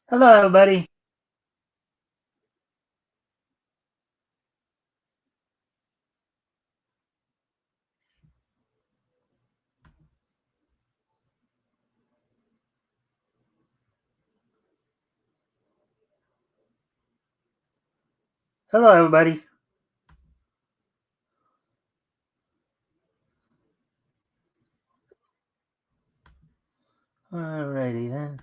Hello, everybody. Hello, everybody. Alrighty then.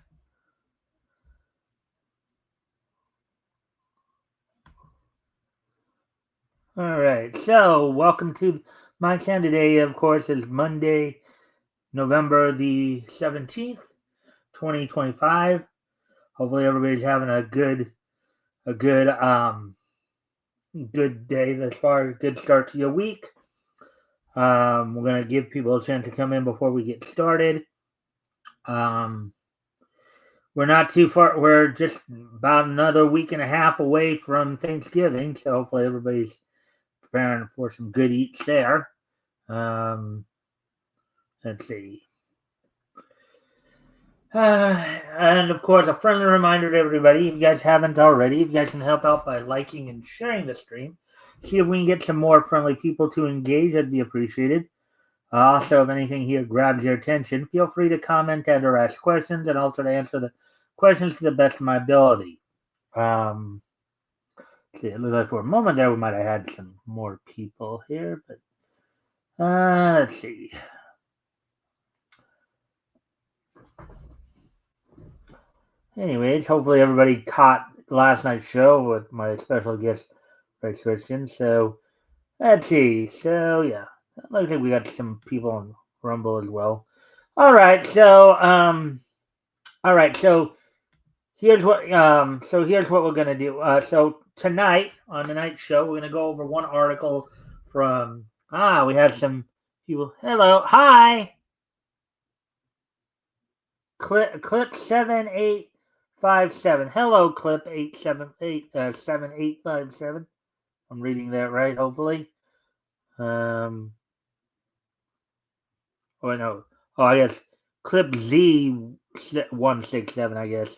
Alright, so welcome to Mikestand. Today, of course, is Monday, November the 17th, 2025. Hopefully, everybody's having a good day thus far. Good start to your week. We're gonna give people a chance to come in before we get started. Um, we're not too far. We're just about another week and a half away from Thanksgiving, so hopefully everybody's preparing for some good eats there. Um, let's see. And of course, a friendly reminder to everybody, if you guys haven't already, if you guys can help out by liking and sharing the stream, see if we can get some more friendly people to engage, that'd be appreciated. Also, if anything here grabs your attention, feel free to comment and or ask questions, and I'll try to answer the questions to the best of my ability. Um, see, it looked like for a moment there we might have had some more people here, but let's see. Anyways, hopefully everybody caught last night's show with my special guest, Ray Christian. So let's see. So yeah, looks like we got some people on Rumble as well. All right. So here's what we're gonna do. So tonight on the night show, we're gonna go over one article from we have some people. Hello, hi. Clip 7857. Hello, clip 7857. I'm reading that right, hopefully. Um, or no. Oh, I guess clip Z167. I guess.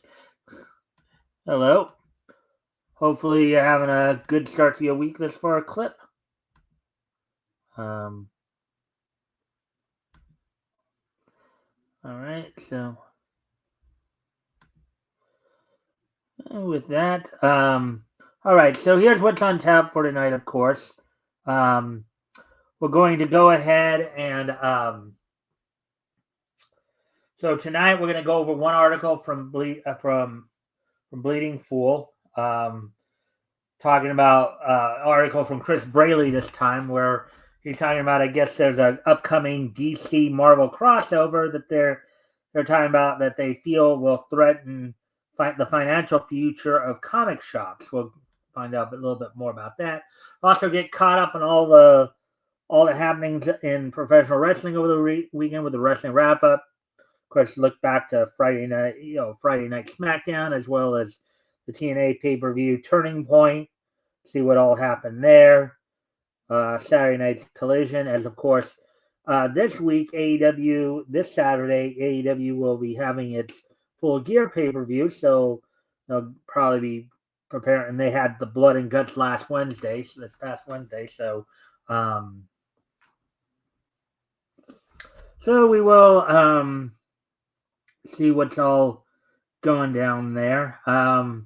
Hello. Hopefully, you're having a good start to your week this far, clip. Um, all right. So with that, all right. So here's what's on tap for tonight. Of course, um, we're going to go ahead and so tonight we're going to go over one article from Bleeding Fool, talking about article from Chris Braley this time, where he's talking about, I guess there's an upcoming DC Marvel crossover that they're talking about that they feel will threaten the financial future of comic shops. We'll find out a little bit more about that. Also, get caught up on all the happenings in professional wrestling over the weekend with the wrestling wrap up. Of course, look back to Friday Night SmackDown, as well as the TNA pay per view Turning Point. See what all happened there. Saturday Night's Collision, as of course, this week this Saturday, AEW will be having its Full Gear pay per view, so they'll probably be preparing. And they had the Blood and Guts this past Wednesday, um, so we will see what's all going down there. And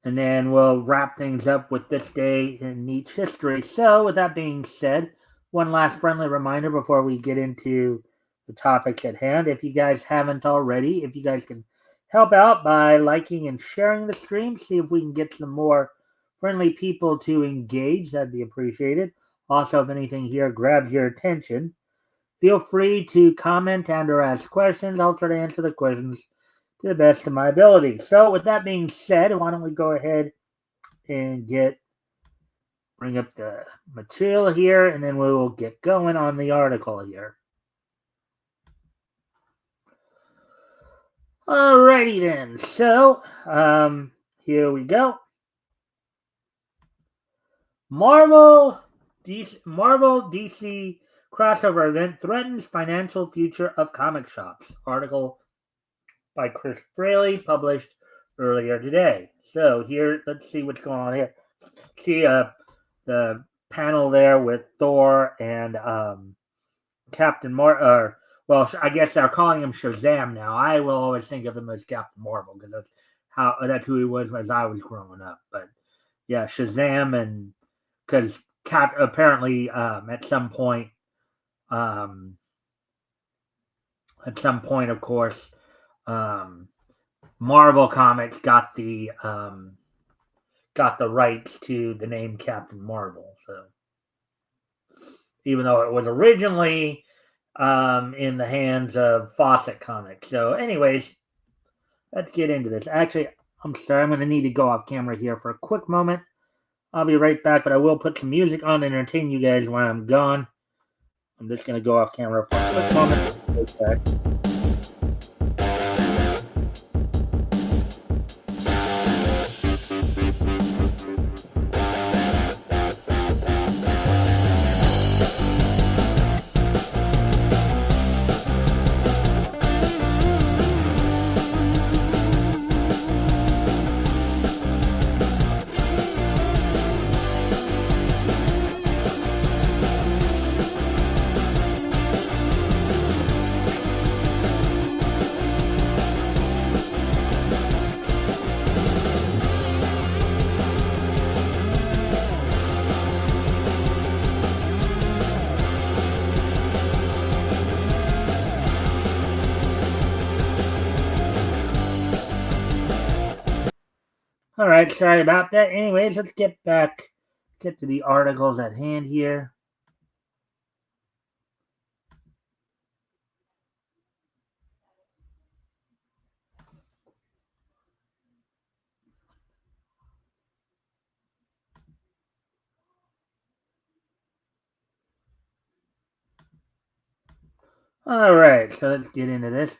then we'll wrap things up with this day in Nietzsche history. So, with that being said, one last friendly reminder before we get into the topics at hand. If you guys haven't already, if you guys can help out by liking and sharing the stream, see if we can get some more friendly people to engage, that'd be appreciated. Also, if anything here grabs your attention, feel free to comment and or ask questions. I'll try to answer the questions to the best of my ability. So, with that being said, why don't we go ahead and bring up the material here, and then we will get going on the article here. Alrighty then. So, here we go. Marvel DC crossover event threatens financial future of comic shops. Article by Chris Braley, published earlier today. So here, let's see what's going on here. See the panel there with Thor and Captain Marvel. Well, I guess they're calling him Shazam now. I will always think of him as Captain Marvel because that's who he was as I was growing up. But yeah, Shazam, and because apparently at some point, of course, Marvel Comics got the rights to the name Captain Marvel. So even though it was originally in the hands of Fawcett Comics. So anyways, let's get into this. Actually, I'm sorry, I'm going to need to go off camera here for a quick moment. I'll be right back, but I will put some music on to entertain you guys while I'm gone. I'm just going to go off camera for a quick moment. Right back. All right, sorry about that. Anyways, let's get to the articles at hand here. All right, so let's get into this.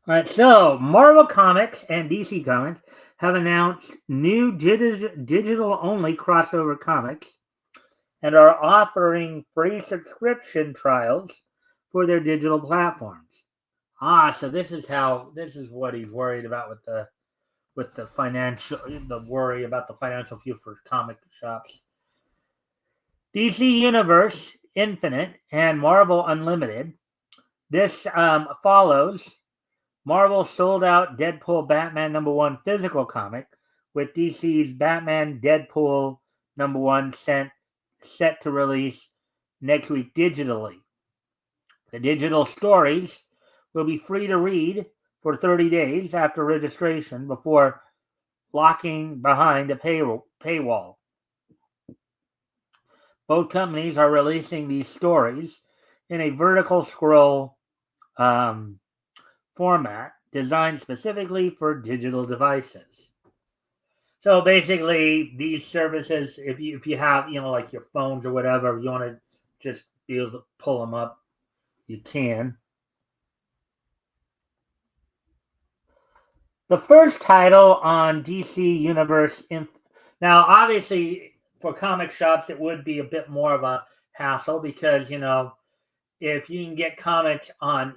All right, so Marvel Comics and DC Comics have announced new digital-only crossover comics and are offering free subscription trials for their digital platforms. So this is what he's worried about with the worry about the financial future for comic shops. DC Universe Infinite and Marvel Unlimited. This follows Marvel sold out Deadpool Batman #1 physical comic, with DC's Batman Deadpool #1 set to release next week digitally. The digital stories will be free to read for 30 days after registration before locking behind a paywall. Both companies are releasing these stories in a vertical scroll format designed specifically for digital devices. So basically, these services, if you have, like your phones or whatever, you want to just be able to pull them up, you can. The first title on DC Universe. Now, obviously, for comic shops, it would be a bit more of a hassle because, if you can get comics on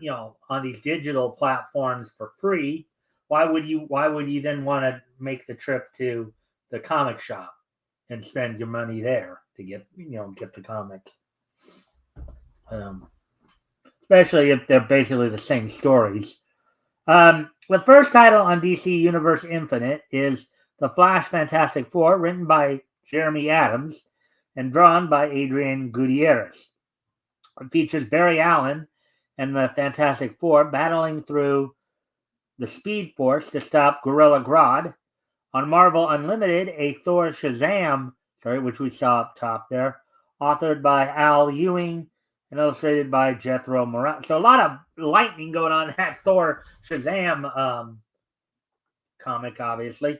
these digital platforms for free, why would you then want to make the trip to the comic shop and spend your money there to get the comics? Especially if they're basically the same stories. The first title on DC Universe Infinite is The Flash Fantastic Four, written by Jeremy Adams and drawn by Adrian Gutierrez. It features Barry Allen and the Fantastic Four battling through the Speed Force to stop Gorilla Grodd. On Marvel Unlimited, a Thor Shazam story, which we saw up top there, authored by Al Ewing and illustrated by Jethro Morales. So a lot of lightning going on in that Thor Shazam comic, obviously.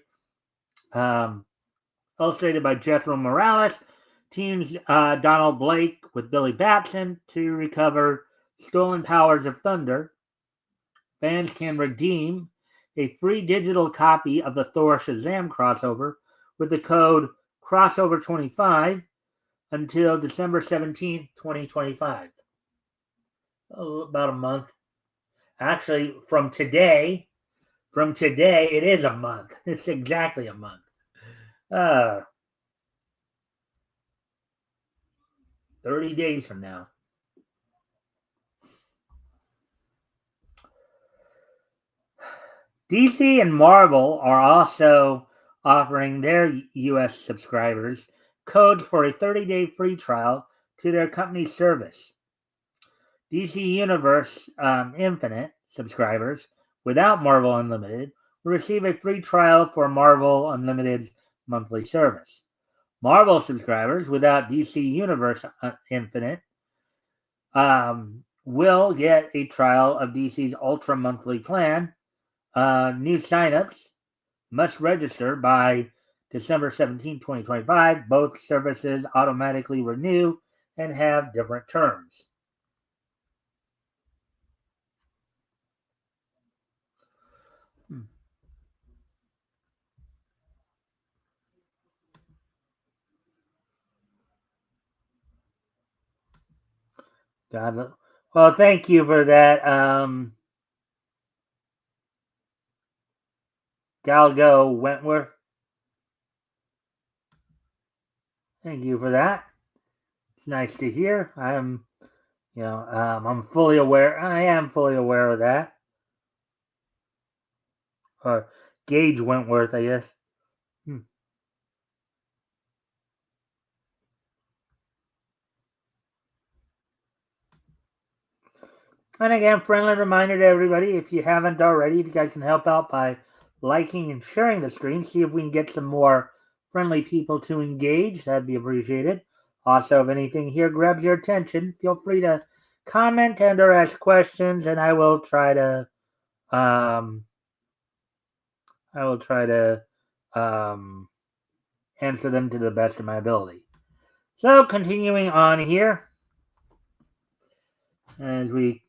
Illustrated by Jethro Morales, teams Donald Blake with Billy Batson to recover stolen powers of Thunder. Fans can redeem a free digital copy of the Thor Shazam crossover with the code crossover25 until December 17th, 2025. About a month. Actually, from today, it is a month. It's exactly a month. 30 days from now. DC and Marvel are also offering their US subscribers codes for a 30-day free trial to their company service. DC Universe Infinite subscribers without Marvel Unlimited will receive a free trial for Marvel Unlimited's monthly service. Marvel subscribers without DC Universe Infinite will get a trial of DC's Ultra monthly plan. New signups must register by December 17, 2025. Both services automatically renew and have different terms. God, well, thank you for that, Galgo Wentworth. Thank you for that. It's nice to hear. I'm fully aware. I am fully aware of that. Or Gage Wentworth, I guess. Hmm. And again, friendly reminder to everybody, if you haven't already, if you guys can help out by liking and sharing the stream, see if we can get some more friendly people to engage. That'd be appreciated. Also, if anything here grabs your attention, feel free to comment and or ask questions, and um, I will try to um, answer them to the best of my ability. So, continuing on here, as we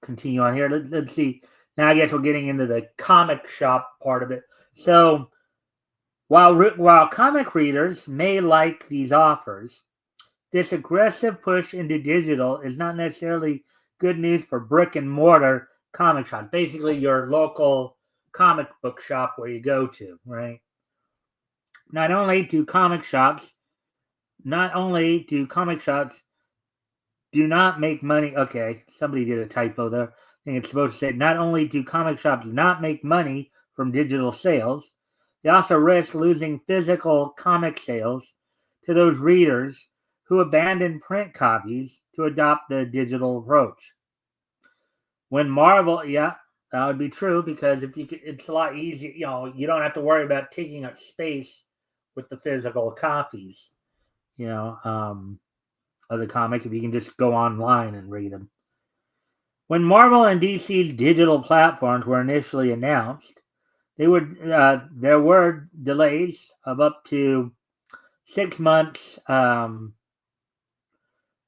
continue on here, let's see. Now, I guess we're getting into the comic shop part of it. So, while comic readers may like these offers, this aggressive push into digital is not necessarily good news for brick and mortar comic shops. Basically, your local comic book shop where you go to, right? Not only do comic shops do not make money. Okay, somebody did a typo there. I think it's supposed to say not only do comic shops not make money from digital sales, they also risk losing physical comic sales to those readers who abandon print copies to adopt the digital approach. When Marvel, yeah, that would be true because if you could, it's a lot easier. You don't have to worry about taking up space with the physical copies. You know, of the comic if you can just go online and read them. When Marvel and DC's digital platforms were initially announced, there were delays of up to 6 months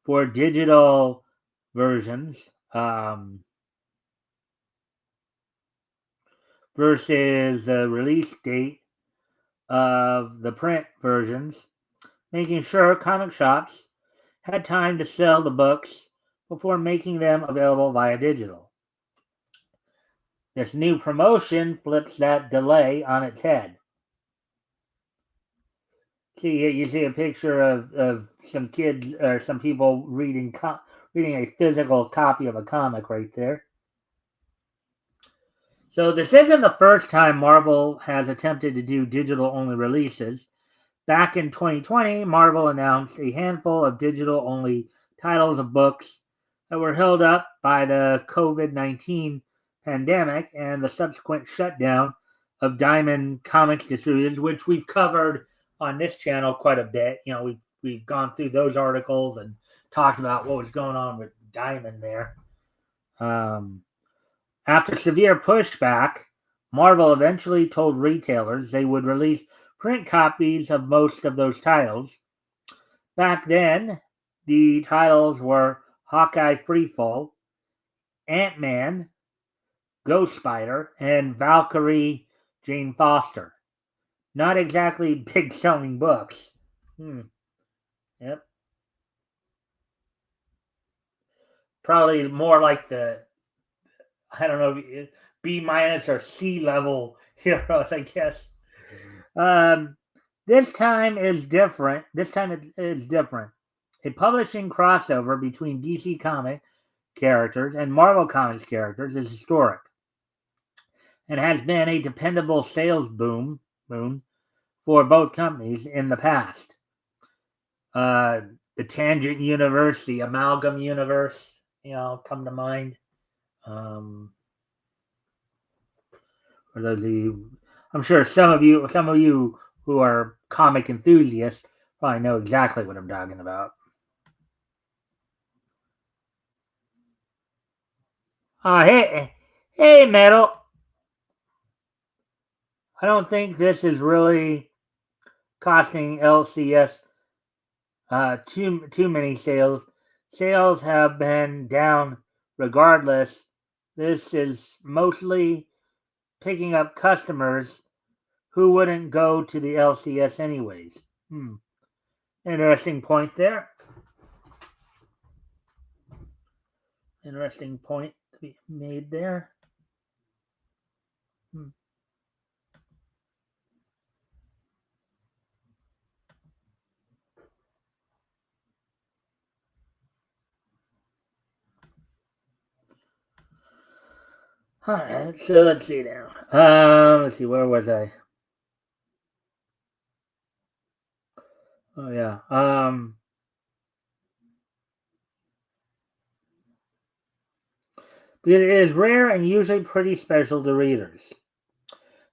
for digital versions versus the release date of the print versions, making sure comic shops had time to sell the books before making them available via digital. This new promotion flips that delay on its head. See, you see a picture of some kids or some people reading a physical copy of a comic right there. So this isn't the first time Marvel has attempted to do digital-only releases. Back in 2020, Marvel announced a handful of digital-only titles of books that were held up by the COVID-19 pandemic and the subsequent shutdown of Diamond Comics distributors, which we've covered on this channel quite a bit. We've gone through those articles and talked about what was going on with Diamond there. After severe pushback, Marvel eventually told retailers they would release print copies of most of those titles. Back then, the titles were Hawkeye Freefall, Ant-Man, Ghost Spider, and Valkyrie Jane Foster. Not exactly big selling books. Yep. Probably more like the I don't know, B minus or C level heroes, I guess. Um, this time is different. This time it is different. A publishing crossover between DC comic characters and Marvel Comics characters is historic and has been a dependable sales boom for both companies in the past. Uh, the Tangent Universe, the Amalgam Universe, come to mind. For those of you, I'm sure some of you who are comic enthusiasts probably know exactly what I'm talking about. Hey, Metal. I don't think this is really costing LCS too many sales. Sales have been down regardless. This is mostly picking up customers who wouldn't go to the LCS anyways. Interesting point there. Interesting point to be made there. Hmm. All right, so let's see now. Let's see, where was I? Oh yeah. It is rare and usually pretty special to readers.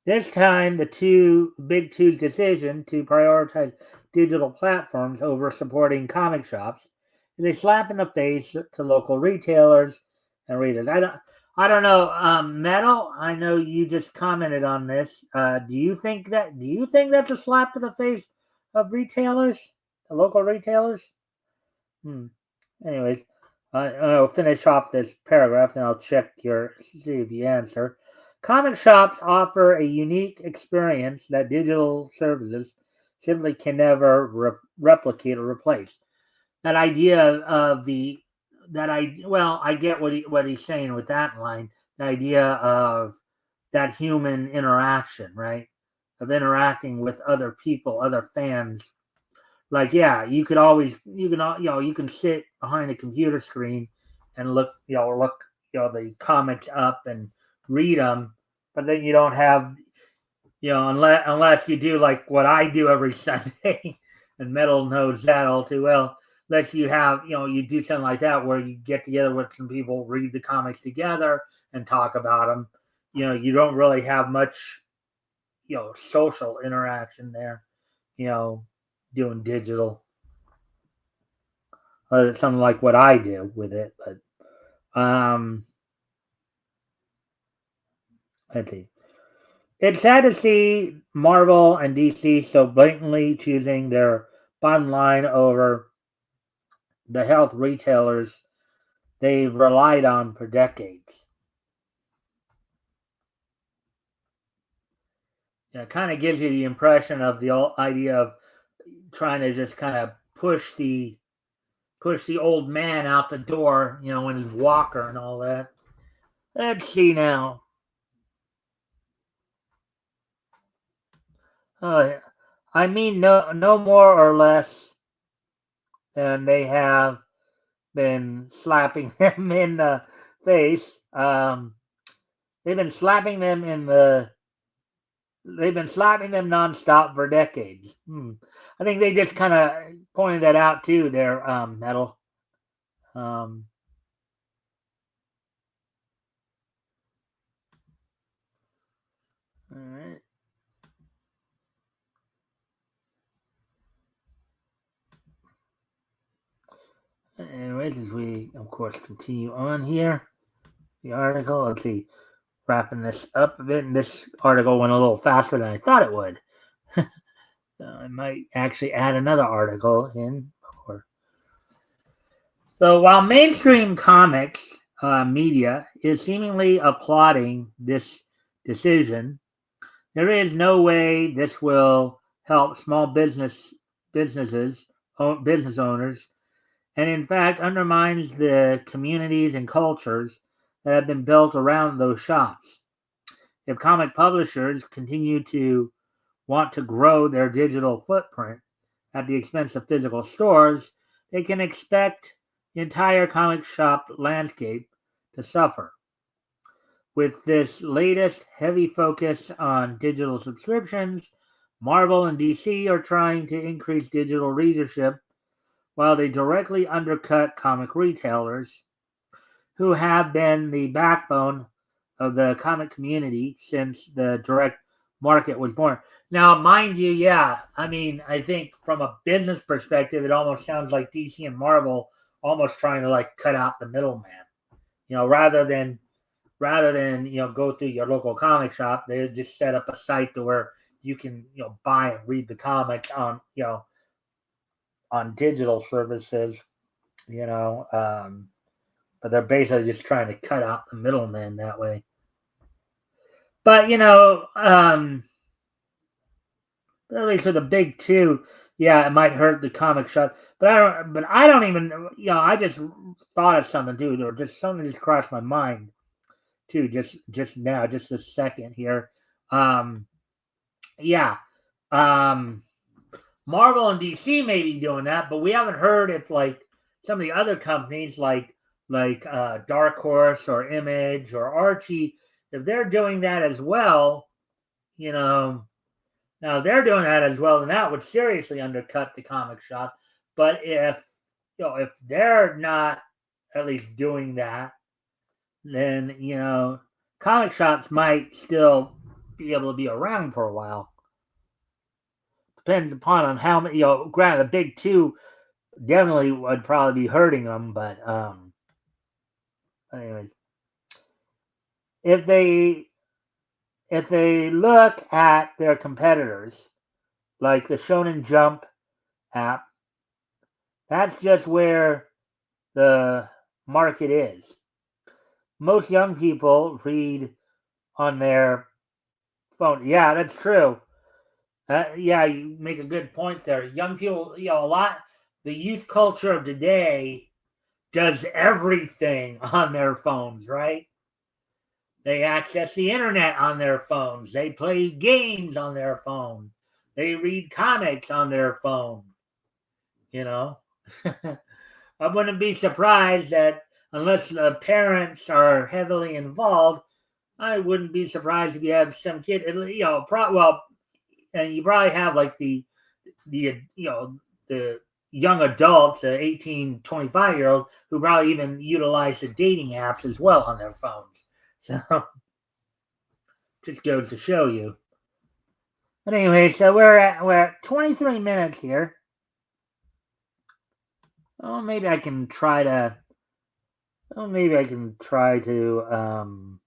This time, the Big Two's decision to prioritize digital platforms over supporting comic shops is a slap in the face to local retailers and readers. I don't know, Metal. I know you just commented on this. Do you think that's a slap to the face of retailers, the local retailers? Hmm. Anyways, I'll finish off this paragraph and I'll check see if you answer. Comic shops offer a unique experience that digital services simply can never replicate or replace. That idea of the that I get what he's saying with that line. The idea of that human interaction, right? Of interacting with other people, other fans, like, yeah, you can sit behind a computer screen and look the comics up and read them, but then you don't have, unless you do like what I do every Sunday, and Metal knows that all too well. Unless you have, you do something like that where you get together with some people, read the comics together, and talk about them. You don't really have much, social interaction there. Doing digital, something like what I do with it. But let's see. It's sad to see Marvel and DC so blatantly choosing their bottom line over the health retailers they've relied on for decades. It kind of gives you the impression of the idea of trying to just kind of push the old man out the door, in his walker and all that. Let's see now. I mean, no more or less than they have been slapping them in the face. They've been slapping them they've been slapping them nonstop for decades. I think they just kind of pointed that out too. There, Metal. Um, all right. Anyways, as we of course continue on here, the article. Let's see, wrapping this up a bit. And this article went a little faster than I thought it would. I might actually add another article in. So while mainstream comics media is seemingly applauding this decision, there is no way this will help small business owners, and in fact undermines the communities and cultures that have been built around those shops. If comic publishers continue to want to grow their digital footprint at the expense of physical stores, they can expect the entire comic shop landscape to suffer. With this latest heavy focus on digital subscriptions, Marvel and DC are trying to increase digital readership while they directly undercut comic retailers who have been the backbone of the comic community since the direct market was born. Now, mind you, yeah, I mean, I think from a business perspective, it almost sounds like DC and Marvel almost trying to like cut out the middleman. Rather than go through your local comic shop, they just set up a site to where you can buy and read the comic on on digital services. You know, but they're basically just trying to cut out the middleman that way. But at least for the big two, yeah, it might hurt the comic shop. But I don't even. I just thought of something, dude, or just something just crossed my mind too. Just now, just a second here. Um, yeah. Um, Marvel and DC may be doing that, but we haven't heard if like some of the other companies like Dark Horse or Image or Archie, if they're doing that as well, you know, now if they're doing that as well, then that would seriously undercut the comic shop. But if they're not at least doing that, then comic shops might still be able to be around for a while. Depends upon on how many. Granted, the big two definitely would probably be hurting them, but anyways, if they look at their competitors, like the Shonen Jump app, that's just where the market is. Most young people read on their phone. Yeah, that's true. Yeah, you make a good point there. Young people, a lot. The youth culture of today does everything on their phones, right? They access the internet on their phones. They play games on their phone. They read comics on their phone. You know, I wouldn't be surprised that unless the parents are heavily involved, I wouldn't be surprised if you have some kid. Well, and you probably have like the young adults, the 18, 25-year-olds, who probably even utilize the dating apps as well on their phones. So just goes to show you. But anyway, so we're at 23 minutes here. Oh, maybe I can try to. Oh, maybe I can try to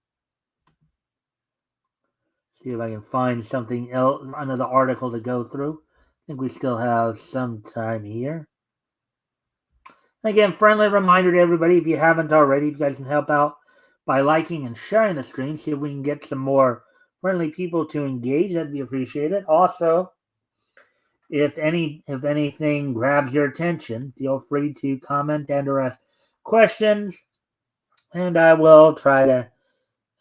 see if I can find something else, another article to go through. I think we still have some time here. Again, friendly reminder to everybody, if you haven't already, if you guys can help out by liking and sharing the stream, see if we can get some more friendly people to engage. That'd be appreciated. Also, if anything grabs your attention, feel free to comment and or ask questions, and I will try to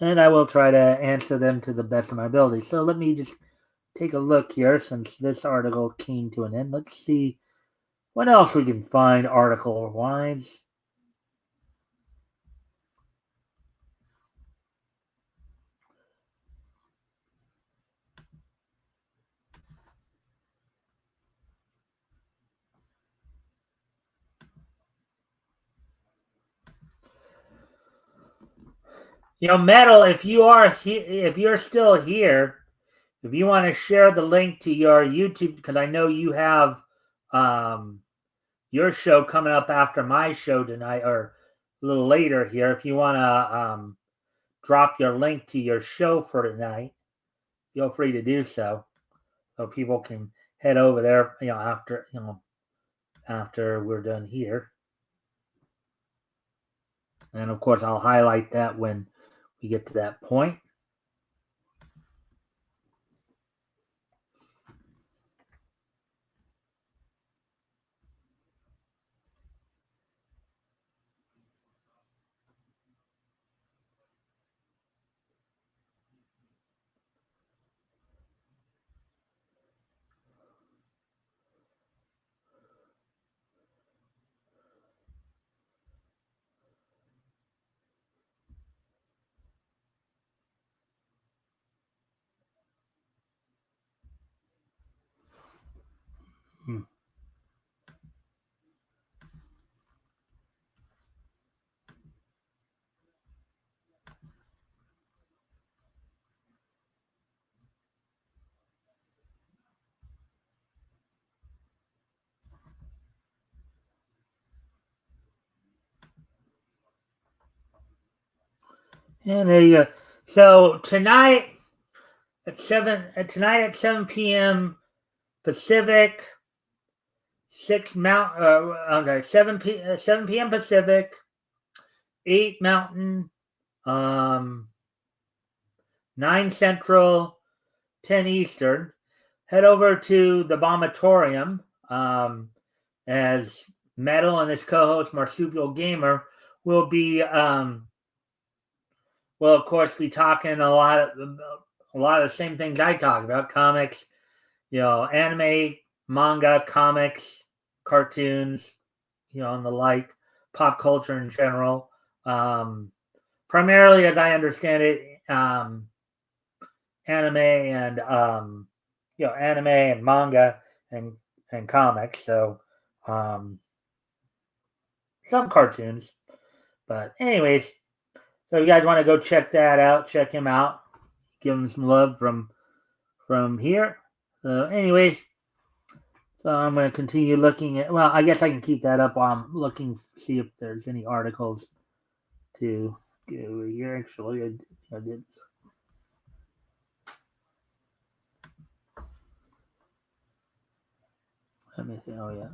answer them to the best of my ability. So let me just take a look here since this article came to an end. Let's see what else we can find article wise. Metal, if you're still here, if you want to share the link to your YouTube, because I know you have your show coming up after my show tonight or a little later here. If you want to drop your link to your show for tonight, feel free to do so people can head over there, after we're done here. And of course, I'll highlight that when we get to that point. Hmm. And there you go. So tonight at 7 p.m. Pacific, 7 p.m. Pacific, 8 Mountain, um, 9 Central, 10 Eastern. Head over to the Vomitorium, as Metal and his co-host Marsupial Gamer will be will of course be talking a lot of the same things I talk about: comics, anime, manga, comics, cartoons, and the like, pop culture in general. Primarily, as I understand it, anime and anime and manga and comics. So some cartoons, but anyways, so you guys want to go check that out? Check him out. Give him some love from here. So anyways, so I'm going to continue looking at. Well, I guess I can keep that up while I'm looking, see if there's any articles to go here. Actually, I did. Let me see. Oh yeah.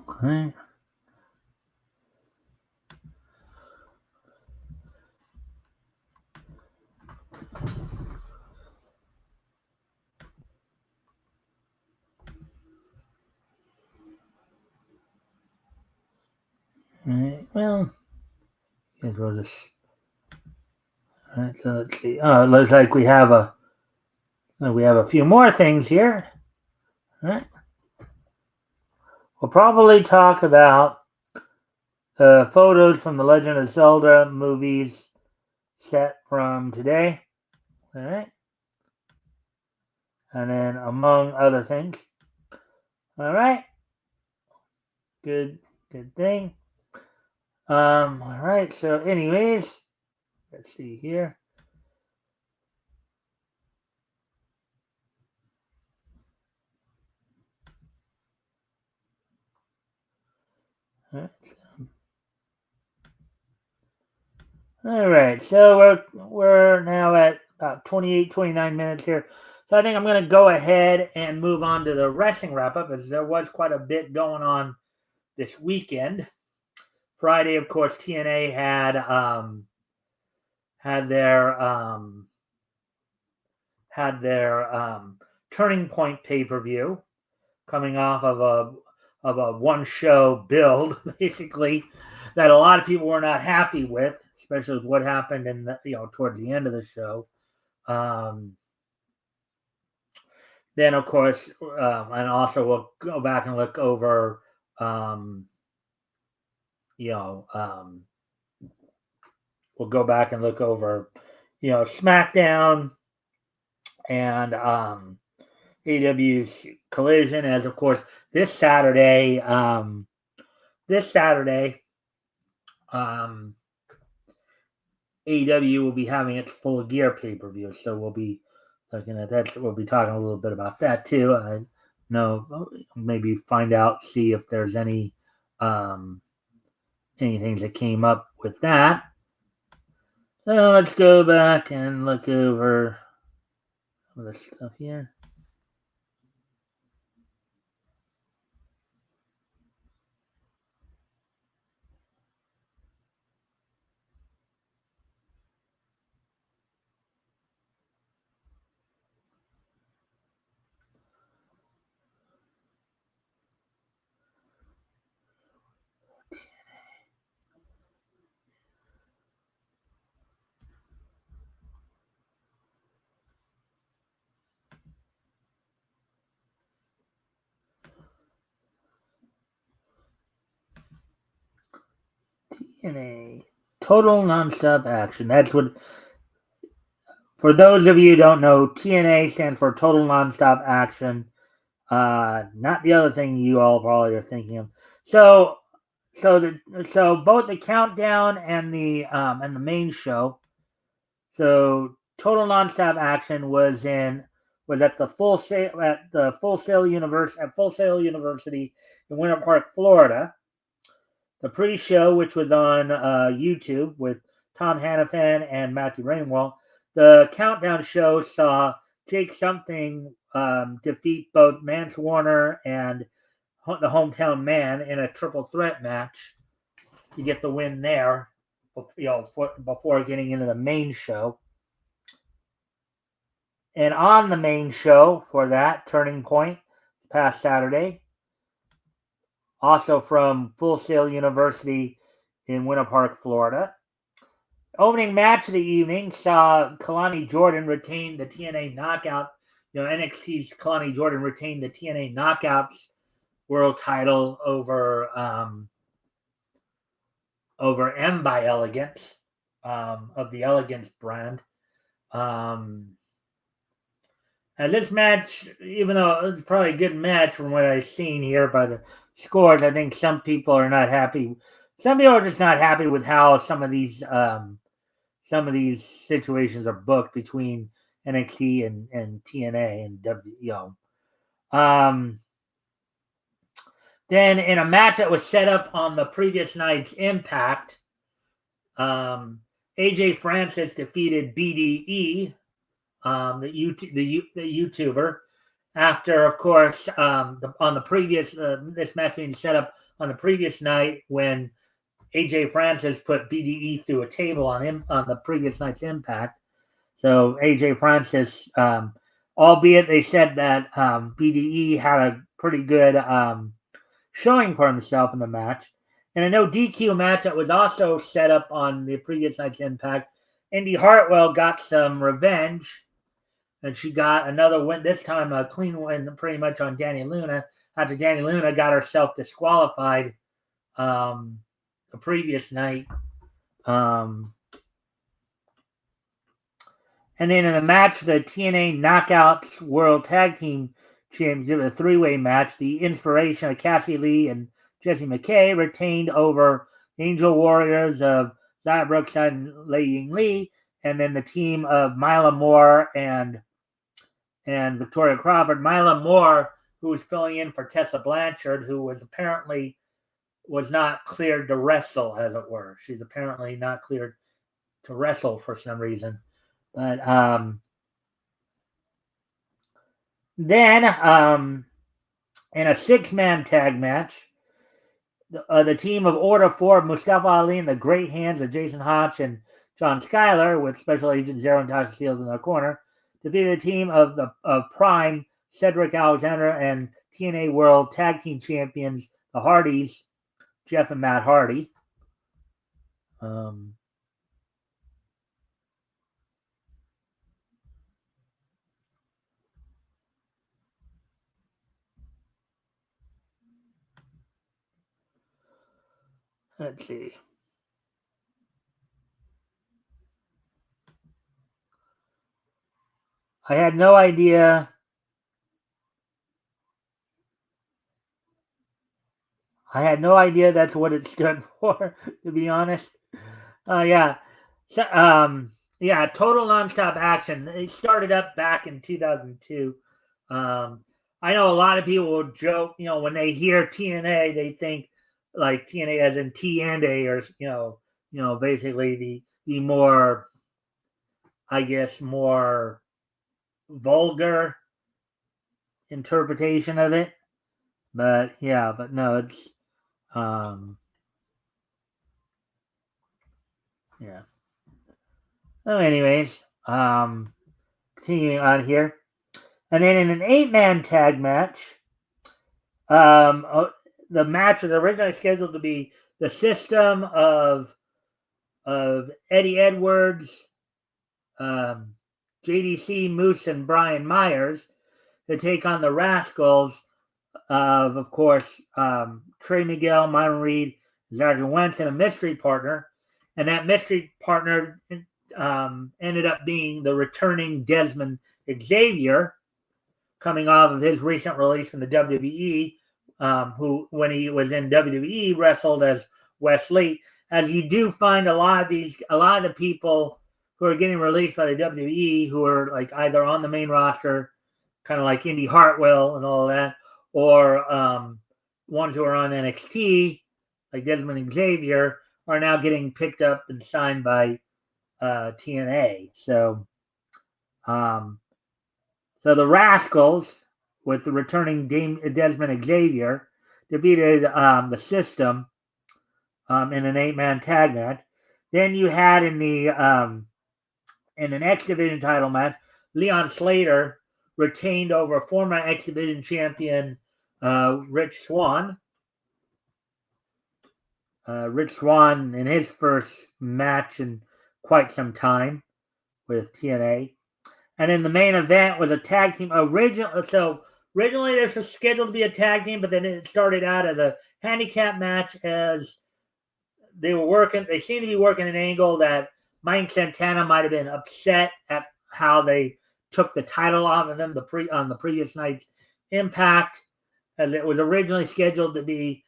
Okay. All right. Well, guess we'll just. All right. So let's see. Oh, it looks like we have a few more things here. All right. We'll probably talk about photos from the Legend of Zelda movies set from today. All right. And then among other things. All right. Good thing. All right. So anyways, let's see here. All right. All right, so we're now at about 28, 29 minutes here. So I think I'm going to go ahead and move on to the wrestling wrap up, as there was quite a bit going on this weekend. Friday, of course, TNA had their Turning Point pay-per-view, coming off of a one show build, basically, that a lot of people were not happy with, especially with what happened towards the end of the show. Then, of course, and also we'll go back and look over, you know, um, we'll go back and look over, SmackDown and AEW's Collision, as of course this Saturday, um, AEW will be having its Full Gear pay-per-view, so we'll be looking at that. We'll be talking a little bit about that too. I know, maybe find out, see if there's um, anything that came up with that. So let's go back and look over some of this stuff here. TNA. Total nonstop action. That's what. For those of you who don't know, TNA stands for Total Nonstop Action. Not the other thing you all probably are thinking of. So both the countdown and the main show. So Total Nonstop Action was at the Full Sail University in Winter Park, Florida. The pre-show, which was on YouTube with Tom Hannafin and Matthew Rainwell. The countdown show saw Jake Something defeat both Mance Warner and the Hometown Man in a triple threat match to get the win there, before getting into the main show. And on the main show for that, Turning Point, past Saturday, also from Full Sail University in Winter Park, Florida. Opening match of the evening saw Kalani Jordan retain the TNA Knockout. NXT's Kalani Jordan retained the TNA Knockouts world title over M by Elegance, of the Elegance brand. And this match, even though it was probably a good match from what I've seen here by the scores, I think some people are not happy. Some people are just not happy with how some of these situations are booked between NXT and TNA and WWO. Then in a match that was set up on the previous night's Impact, AJ Francis defeated BDE, the YouTuber, after, of course, on the previous this match being set up on the previous night when AJ Francis put BDE through a table on the previous night's Impact. So AJ Francis, albeit they said that BDE had a pretty good showing for himself in the match. And a no DQ match that was also set up on the previous night's Impact. Indy Hartwell got some revenge, and she got another win, this time a clean win pretty much on Dani Luna, after Dani Luna got herself disqualified the previous night. And then in a match, the TNA Knockouts World Tag Team Championship, a three-way match, the Inspiration of Cassie Lee and Jessie McKay retained over Angel Warriors of Zaya Brookside and Lei Ying Lee, and then the team of Mila Moore and Victoria Crawford. Mila Moore, who was filling in for Tessa Blanchard, who was not cleared to wrestle, as it were. She's apparently not cleared to wrestle for some reason. But then in a six-man tag match, the team of Order 4, Mustafa Ali and the Great Hands of Jason Hotch and John Schuyler, with Special Agent Zero and Tasha Steelz in their corner, defeated the team of Prime, Cedric Alexander, and TNA World Tag Team Champions, the Hardys, Jeff and Matt Hardy. Let's see. I had no idea. That's what it stood for, to be honest. Yeah. So, Total Nonstop Action. It started up back in 2002. I know a lot of people will joke, when they hear TNA, they think like TNA as in T and A, or basically the more, I guess, more vulgar interpretation of it. But no, it's yeah. So anyways, continuing on here. And then in an 8-man tag match, the match was originally scheduled to be the System of Eddie Edwards, JDC, Moose, and Brian Myers to take on the Rascals of course, Trey Miguel, Myron Reed, Zargin Wentz and a mystery partner, and that mystery partner ended up being the returning Desmond Xavier, coming off of his recent release from the WWE, who, when he was in WWE, wrestled as Wes Lee. As you do find a lot of the people who are getting released by the WWE who are like either on the main roster, kind of like Indy Hartwell and all of that, or ones who are on NXT, like Desmond Xavier, are now getting picked up and signed by TNA. So the Rascals, with the returning Desmond Xavier, defeated the System in an 8-man tag match. Then you had in an X Division title match, Leon Slater retained over former X Division champion Rich Swann. Rich Swann in his first match in quite some time with TNA. And then the main event was a tag team. Originally this was scheduled to be a tag team, but then it started out as a handicap match as they seemed to be working an angle that Mike Santana might have been upset at how they took the title off of him on the previous night's Impact, as it was originally scheduled to be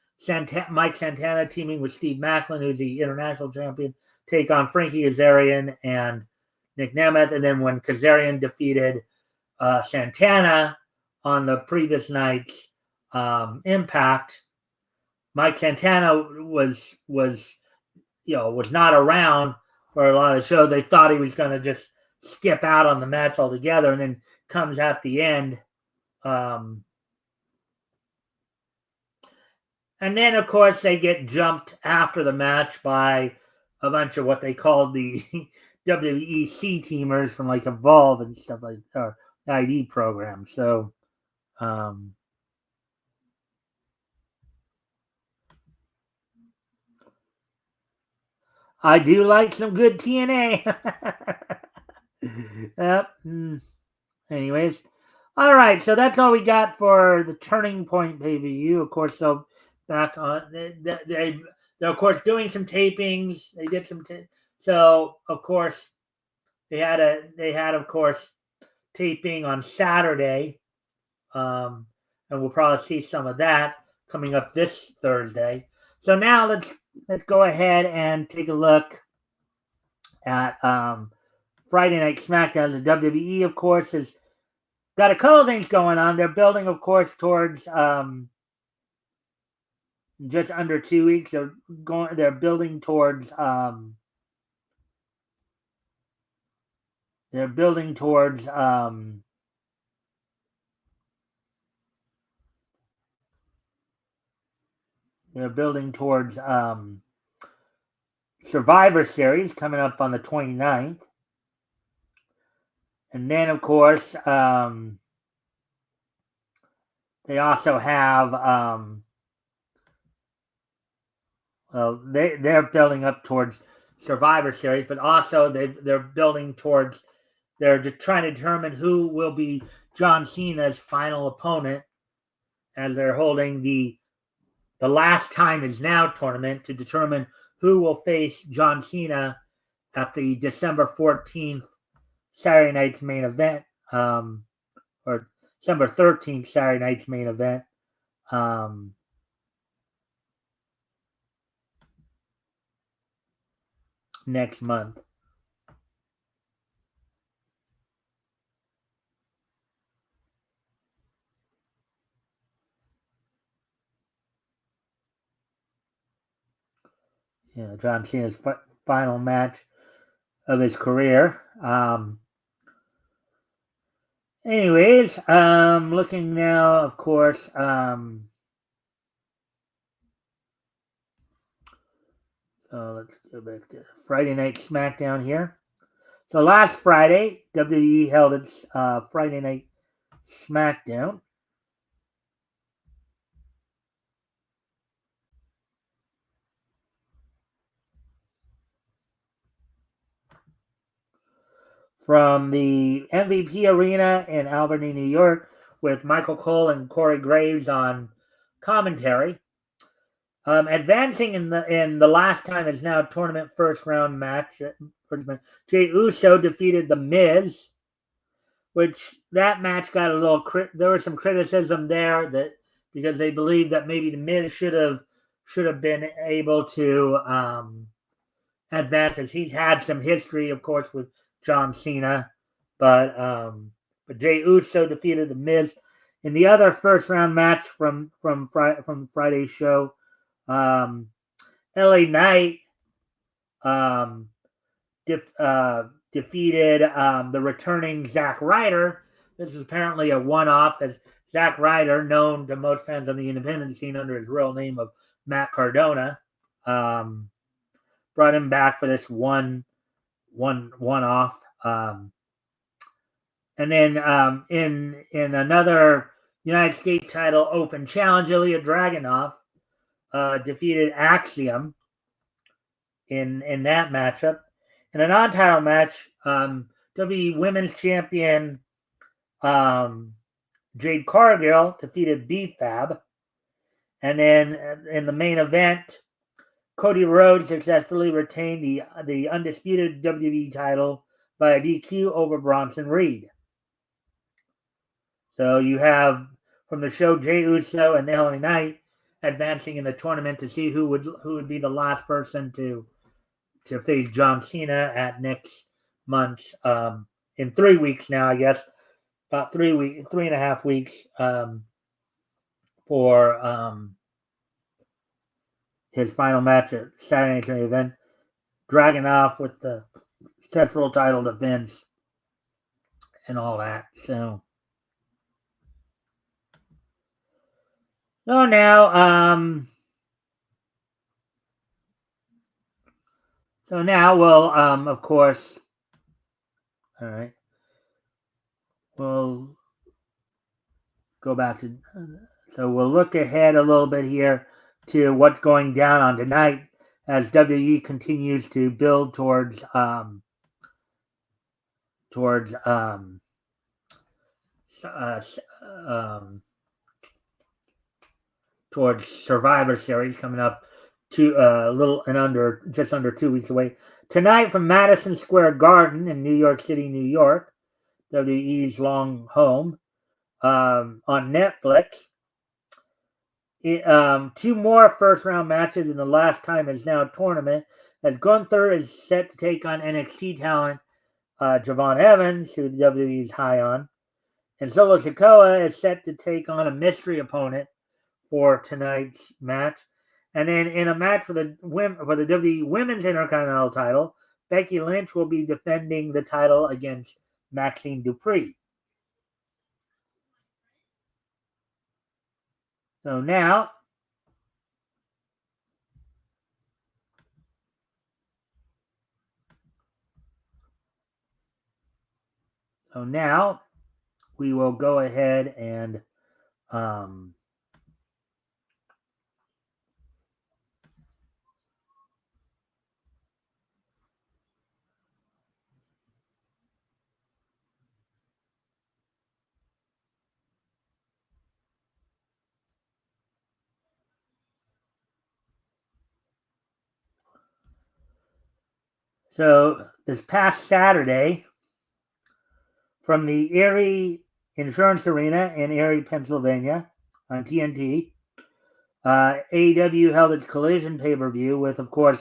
Mike Santana teaming with Steve Maclin, who's the international champion, take on Frankie Kazarian and Nick Nemeth. And then when Kazarian defeated Santana on the previous night's Impact, Mike Santana was not around for a lot of the show. They thought he was going to just skip out on the match altogether, and then comes at the end. And then, of course, they get jumped after the match by a bunch of what they called the WEC teamers from like Evolve and stuff like that, or ID program. So, I do like some good TNA. Yep. Anyways, all right. So that's all we got for the Turning Point pay-per-view. Of course, they'll back on. They're of course doing some tapings. They did some. So of course they had of course taping on Saturday, and we'll probably see some of that coming up this Thursday. So now let's go ahead and take a look at Friday Night SmackDown. The WWE, of course, has got a couple of things going on. They're building, of course, towards just under 2 weeks. They're building towards Survivor Series coming up on the 29th. And then, of course, they also have they're building up towards Survivor Series, but also they're building towards, they're trying to determine who will be John Cena's final opponent, as they're holding the Last Time Is Now tournament to determine who will face John Cena at the December 14th Saturday night's main event, or December 13th Saturday night's main event. Next month. John Cena's final match of his career. Anyways, looking now, of course, so let's go back to Friday Night SmackDown here. So last Friday, WWE held its Friday Night SmackDown. From the MVP Arena in Albany, New York, with Michael Cole and Corey Graves on commentary. Advancing in the last time is now tournament first round match. Jey Uso defeated The Miz, which that match got a little. There was some criticism there that because they believed that maybe The Miz should have been able to advance, as he's had some history, of course, with John Cena, but Jey Uso defeated The Miz. In the other first round match from Friday's show, LA Knight defeated the returning Zack Ryder. This is apparently a one-off, as Zack Ryder, known to most fans on the independent scene under his real name of Matt Cardona, brought him back for this one-off. And then in another United States title open challenge, Ilya Dragunov defeated Axiom in that matchup. In a non-title match, WWE Women's Champion Jade Cargill defeated B-Fab. And then in the main event, Cody Rhodes successfully retained the undisputed WWE title by a DQ over Bronson Reed. So you have from the show Jey Uso and LA Knight advancing in the tournament to see who would be the last person to face John Cena at next month's in 3 weeks now, I guess, about 3.5 weeks for his final match at Saturday Night's event. Dragunov with the central title defense and all that. So now we'll of course, all right, we'll go back to, so we'll look ahead a little bit here to what's going down on tonight as WWE continues to build towards Survivor Series coming up just under 2 weeks away. Tonight from Madison Square Garden in New York City, New York, WWE's long home, on Netflix. 2 more first round matches in the last time is now tournament, as Gunther is set to take on NXT talent Javon Evans, who WWE is high on, and Solo Sikoa is set to take on a mystery opponent for tonight's match. And then in a match for the WWE Women's Intercontinental title, Becky Lynch will be defending the title against Maxine Dupree. So now we will go ahead and so this past Saturday, from the Erie Insurance Arena in Erie, Pennsylvania, on TNT, AEW held its Collision pay-per-view with, of course,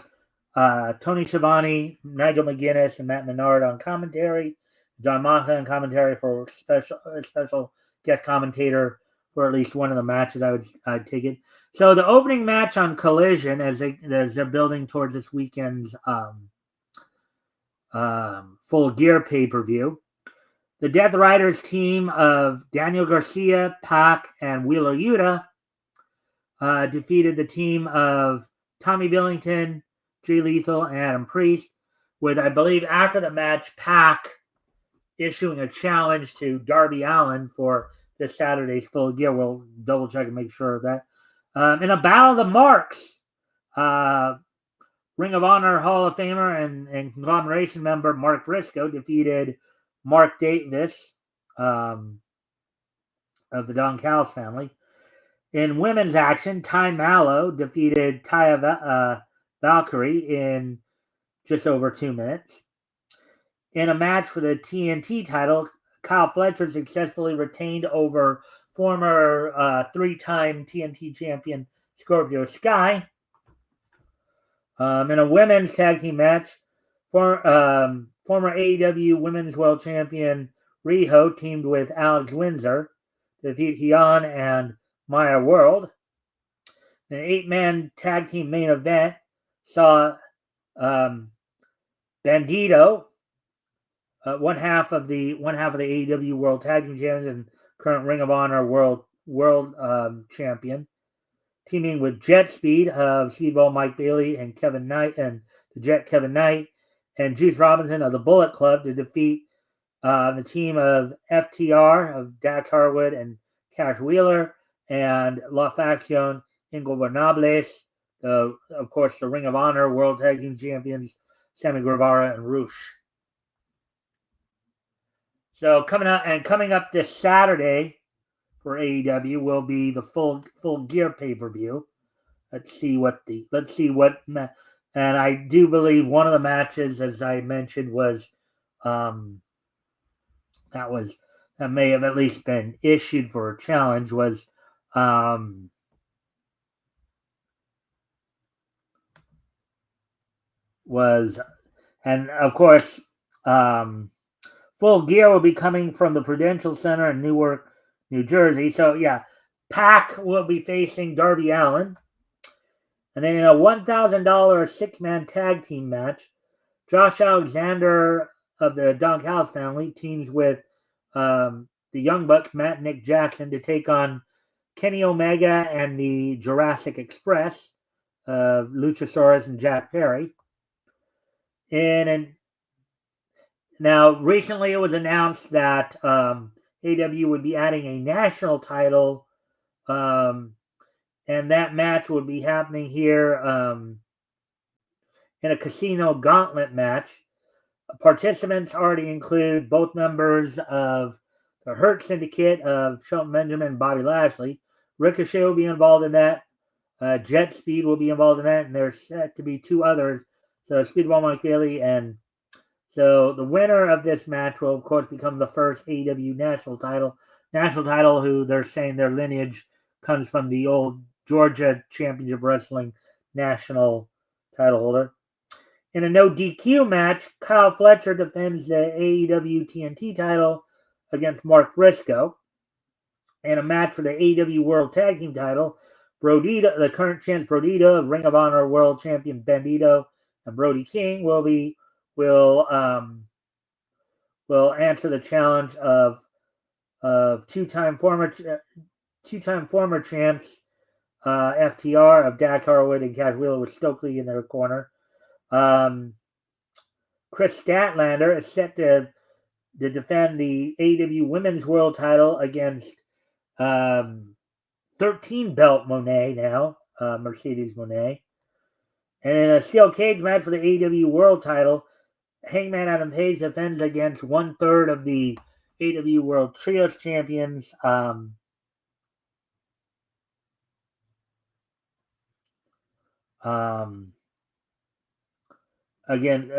Tony Schiavone, Nigel McGuinness, and Matt Menard on commentary, John Moxley on commentary for special guest commentator for at least one of the matches. I'd take it. So the opening match on Collision, as they're building towards this weekend's Full Gear pay-per-view, the Death Riders team of Daniel Garcia, Pac, and Wheeler Yuta defeated the team of Tommy Billington, Jay Lethal, and Adam Priest, with, I believe, after the match, Pac issuing a challenge to Darby Allin for this Saturday's Full Gear. We'll double check and make sure of that. In a Battle of the Marks, Ring of Honor Hall of Famer and Conglomeration member Mark Briscoe defeated Mark Davis of the Don Callis family. In women's action, Ty Mallow defeated Taya Valkyrie in just over 2 minutes. In a match for the TNT title, Kyle Fletcher successfully retained over former 3-time TNT champion Scorpio Sky. In a women's tag team match, former AEW Women's World Champion Riho teamed with Alex Windsor to defeat Heian and Maya World. An 8-man tag team main event saw Bandito, one half of the AEW World Tag Team Champions and current Ring of Honor World Champion, teaming with Jet Speed of Speedball Mike Bailey and Kevin Knight and the Jet Kevin Knight and Juice Robinson of the Bullet Club to defeat the team of FTR of Dax Harwood and Cash Wheeler and La Facción Ingobernables, of course, the Ring of Honor World Tag Team Champions Sammy Guevara and Rush. So coming up this Saturday for AEW will be the full gear pay-per-view. Let's see what and I do believe one of the matches, as I mentioned, was that may have at least been issued for a challenge was and of course Full Gear will be coming from the Prudential Center in Newark, New Jersey. So yeah, Pac will be facing Darby Allin. And then in a $1,000 6-man tag team match, Josh Alexander of the Don Callis family teams with the Young Bucks, Matt and Nick Jackson, to take on Kenny Omega and the Jurassic Express of Luchasaurus and Jack Perry. Now, recently it was announced that AEW would be adding a national title, and that match would be happening here in a casino gauntlet match. Participants already include both members of the Hurt Syndicate of Shelton Benjamin and Bobby Lashley. Ricochet will be involved in that. Jet Speed will be involved in that, and there's set to be 2 others. So Speedball Mike Bailey, and so the winner of this match will, of course, become the first AEW national title, who they're saying their lineage comes from the old Georgia Championship Wrestling national title holder. In a no DQ match, Kyle Fletcher defends the AEW TNT title against Mark Briscoe. In a match for the AEW World Tag Team title, the current champ Brodita, Ring of Honor World Champion Bandito, and Brody King will answer the challenge of two-time former champs FTR of Dax Harwood and Cash Wheeler with Stokely in their corner. Chris Statlander is set to defend the AEW Women's World title against 13-belt Monet now, Mercedes Monet. And in a steel cage match for the AEW World title, Hangman Adam Page defends against 1/3 of the AEW World Trios champions,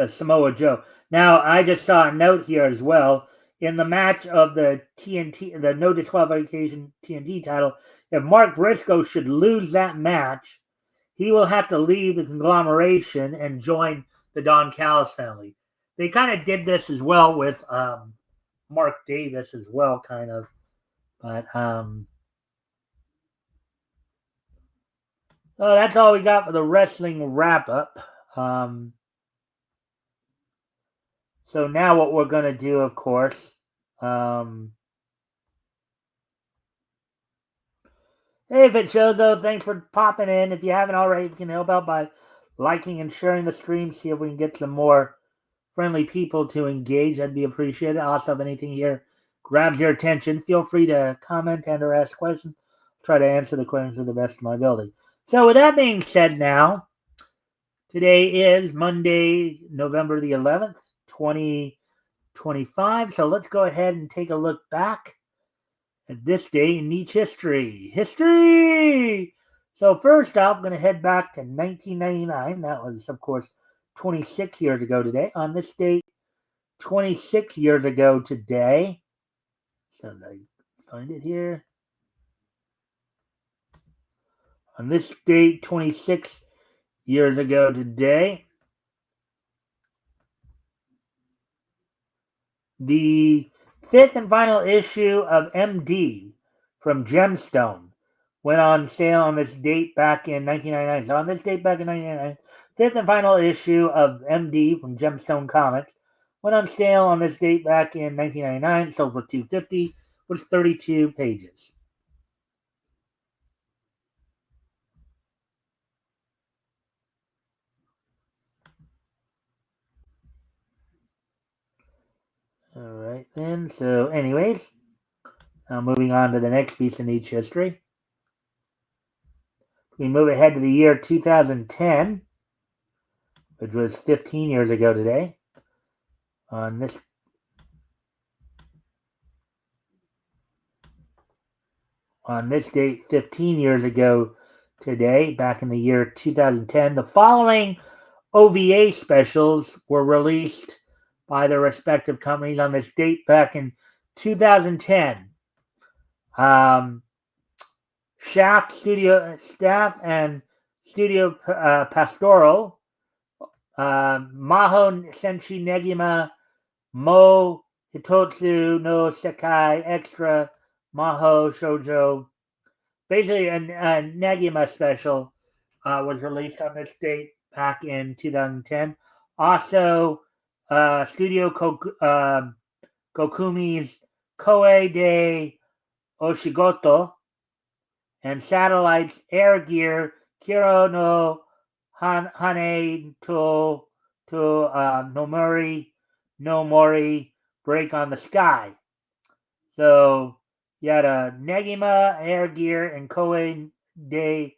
Samoa Joe. Now, I just saw a note here as well. In the match of the no disqualification TNT title, if Mark Briscoe should lose that match, he will have to leave the conglomeration and join the Don Callis family. They kind of did this as well with Mark Davis as well, kind of. But so that's all we got for the wrestling wrap-up. So now what we're going to do, of course, hey, Fitchozo, thanks for popping in. If you haven't already, you can help out by liking and sharing the stream, see if we can get some more friendly people to engage. That'd be appreciated. Also, if anything here grabs your attention, feel free to comment and or ask questions. I'll try to answer the questions to the best of my ability. So with that being said now, today is Monday, November the 11th, 2025. So let's go ahead and take a look back At this day in Nietzsche history. History! So first off, I'm going to head back to 1999. That was, of course, 26 years ago today. On this date, 26 years ago today. So I find it here. On this date, 26 years ago today, the fifth and final issue of MD from Gemstone went on sale on this date back in 1999. So on this date back in 1999, fifth and final issue of MD from Gemstone Comics went on sale on this date back in 1999. Sold for $250, was 32 pages. All right then. So, anyways, now moving on to the next piece in each history. We move ahead to the year 2010, which was 15 years ago today. On this date, 15 years ago today, back in the year 2010, the following OVA specials were released by their respective companies on this date back in 2010. Shaft Studio Staff and Studio Pastoral, Maho Senshi Negima, Mo Hitotsu no Sekai Extra, Maho Shoujo. Basically, a Negima special was released on this date back in 2010. Also, Studio Kokumi's Koei de Oshigoto and Satellite's Air Gear Kiro no Hane to no Mori Break on the Sky. So you had a Negima, Air Gear, and Koei de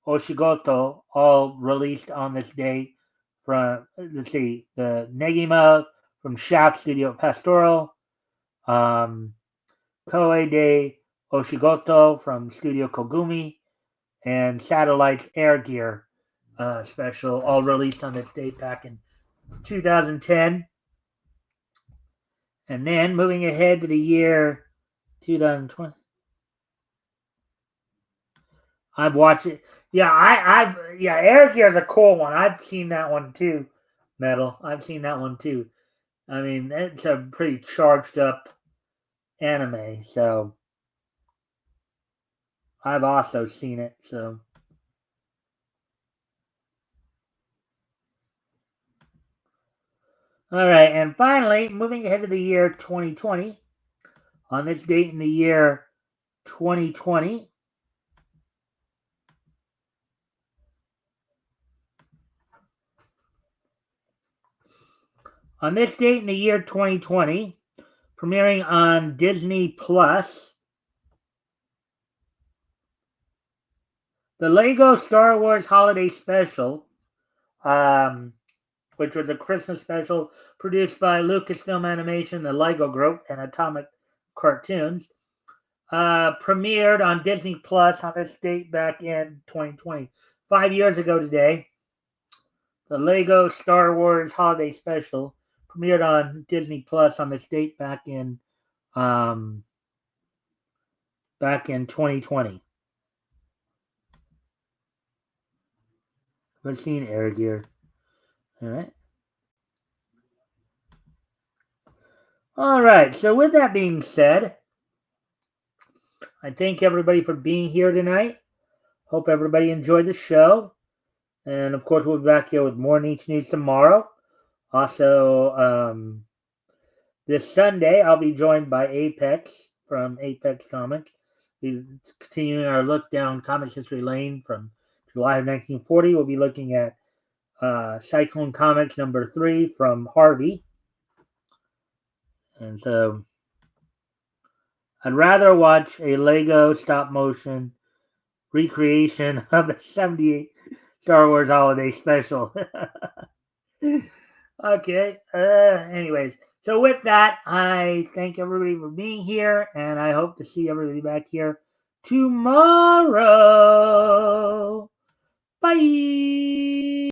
Oshigoto all released on this date. From let's see, the Negima from Shaft Studio Pastoral, Koei de Oshigoto from Studio Kogumi, and Satellite's Air Gear special, all released on this date back in 2010. And then moving ahead to the year 2020. I've watched it. Yeah, Air Gear is a cool one. I've seen that one too. Metal. I've seen that one too. I mean, it's a pretty charged up anime, so I've also seen it. So, all right, and finally, moving ahead to the year 2020. On this date in the year 2020, premiering on Disney Plus, the Lego Star Wars Holiday Special, which was a Christmas special produced by Lucasfilm Animation, the Lego Group, and Atomic Cartoons, premiered on Disney Plus on this date back in 2020. 5 years ago today, the Lego Star Wars Holiday Special premiered on Disney Plus on this date back in 2020. I've seen Air Gear. All right. All right. So with that being said, I thank everybody for being here tonight. Hope everybody enjoyed the show. And of course, we'll be back here with more Nietzsche News tomorrow. Also, this Sunday, I'll be joined by Apex from Apex Comics. We're continuing our look down Comics History Lane from July of 1940. We'll be looking at Cyclone Comics number 3 from Harvey. And so I'd rather watch a Lego stop motion recreation of the 78 Star Wars Holiday Special. Okay. Anyways, So with that, I thank everybody for being here, and I hope to see everybody back here tomorrow. Bye.